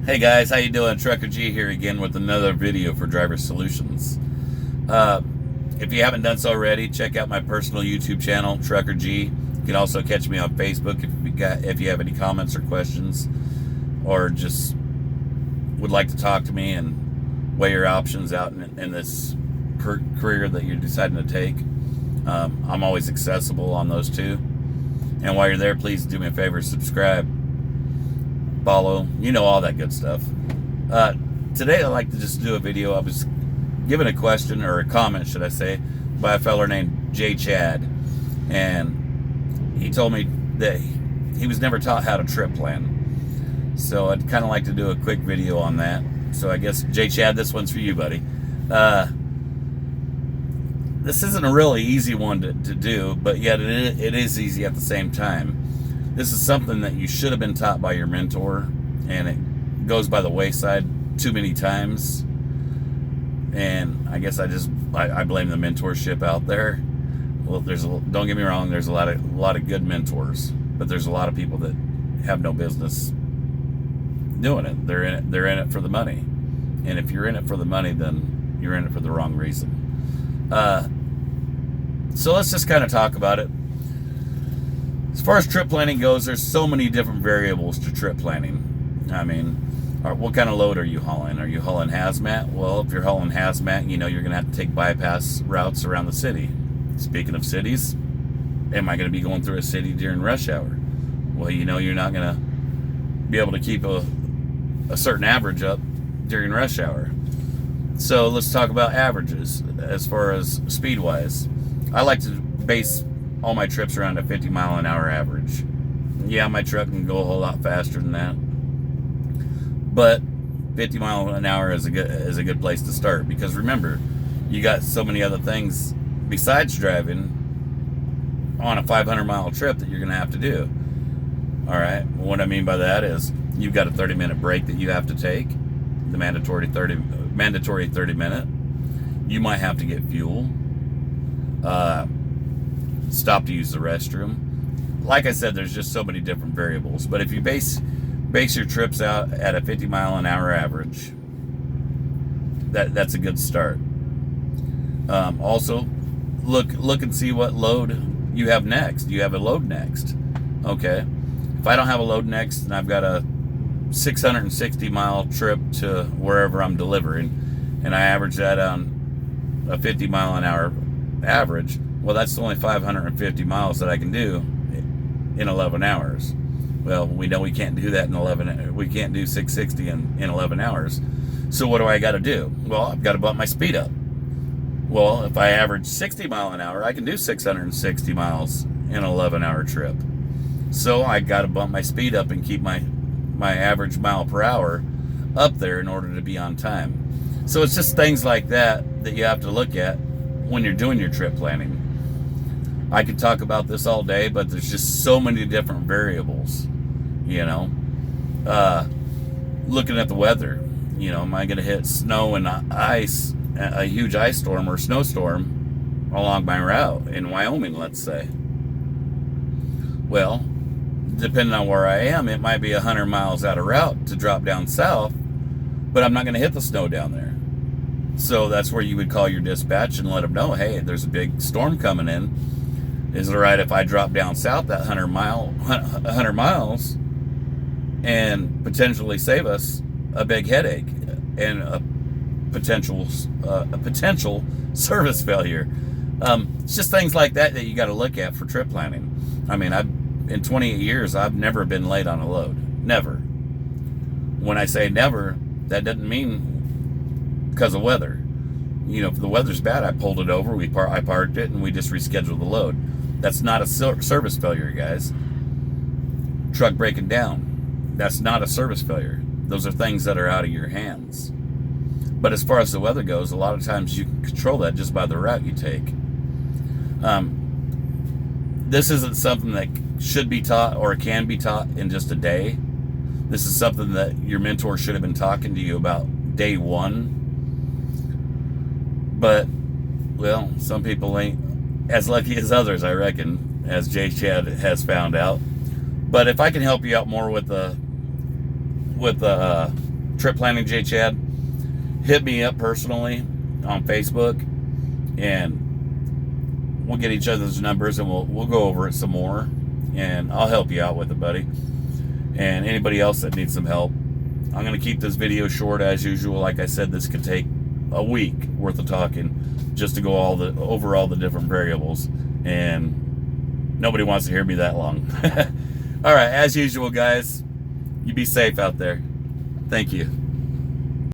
Hey guys, how you doing? Trucker G here again with another video for Driver Solutions. If you haven't done so already, check out my personal YouTube channel, Trucker G. You can also catch me on Facebook if you have any comments or questions, or just would like to talk to me and weigh your options out in this career that you're deciding to take. I'm always accessible on those two. And while you're there, please do me a favor, subscribe, follow, all that good stuff. Today I'd like to just do a video. I was given a question, or a comment should I say, by a feller named Jay Chad, and he told me that he was never taught how to trip plan. So I'd kind of like to do a quick video on that. So I guess, Jay Chad, this one's for you, buddy. This isn't a really easy one to do, but yet it is easy at the same time. This is something that you should have been taught by your mentor, and it goes by the wayside too many times. And I guess I blame the mentorship out there. Well, don't get me wrong, there's a lot of good mentors, but there's a lot of people that have no business doing it. They're in it for the money, and if you're in it for the money, then you're in it for the wrong reason. So let's just kind of talk about it. As far as trip planning goes, there's so many different variables to trip planning. I mean, what kind of load are you hauling? Are you hauling hazmat? Well, if you're hauling hazmat, you're going to have to take bypass routes around the city. Speaking of cities, am I going to be going through a city during rush hour? Well, you're not going to be able to keep a certain average up during rush hour. So let's talk about averages as far as speed-wise. I like to base all my trips around a 50-mile-an-hour average. Yeah, my truck can go a whole lot faster than that, but 50 miles an hour is a good place to start, because remember, you got so many other things besides driving on a 500-mile trip that you're going to have to do. All right, what I mean by that is you've got a 30-minute break that you have to take, the mandatory 30-minute. You might have to get fuel, stop to use the restroom. Like I said, there's just so many different variables. But if you base your trips out at a 50-mile-an-hour average, that's a good start. Also, look and see what load you have next. Do you have a load next? Okay. If I don't have a load next, and I've got a 660-mile trip to wherever I'm delivering, and I average that on a 50-mile-an-hour average, well, that's only 550 miles that I can do in 11 hours. Well, we know we can't do that in 11. We can't do 660 in 11 hours. So what do I got to do? Well, I've got to bump my speed up. Well, if I average 60 mile an hour, I can do 660 miles in an 11-hour trip. So I got to bump my speed up and keep my average mile per hour up there in order to be on time. So it's just things like that you have to look at when you're doing your trip planning. I could talk about this all day, but there's just so many different variables. Looking at the weather, am I going to hit snow and ice, a huge ice storm or snowstorm along my route in Wyoming, let's say? Well, depending on where I am, it might be 100 miles out of route to drop down south, but I'm not going to hit the snow down there. So that's where you would call your dispatch and let them know, hey, there's a big storm coming in. Is it all right if I drop down south that 100 miles and potentially save us a big headache and a potential service failure? It's just things like that you got to look at for trip planning. I mean, in 28 years, I've never been late on a load. Never. When I say never, that doesn't mean because of weather. If the weather's bad, I pulled it over, I parked it, and we just rescheduled the load. That's not a service failure, guys. Truck breaking down, that's not a service failure. Those are things that are out of your hands. But as far as the weather goes, a lot of times you can control that just by the route you take. This isn't something that should be taught or can be taught in just a day. This is something that your mentor should have been talking to you about day one. But, well, some people ain't as lucky as others, I reckon, as Jay Chad has found out. But if I can help you out more with the Trip Planning J Chad. Hit me up personally on Facebook, and we'll get each other's numbers, and we'll go over it some more, and I'll help you out with it, buddy. And anybody else that needs some help. I'm going to keep this video short as usual. Like I said, this could take a week worth of talking just to go over all the different variables, and nobody wants to hear me that long. All right, as usual, guys, you be safe out there. Thank you.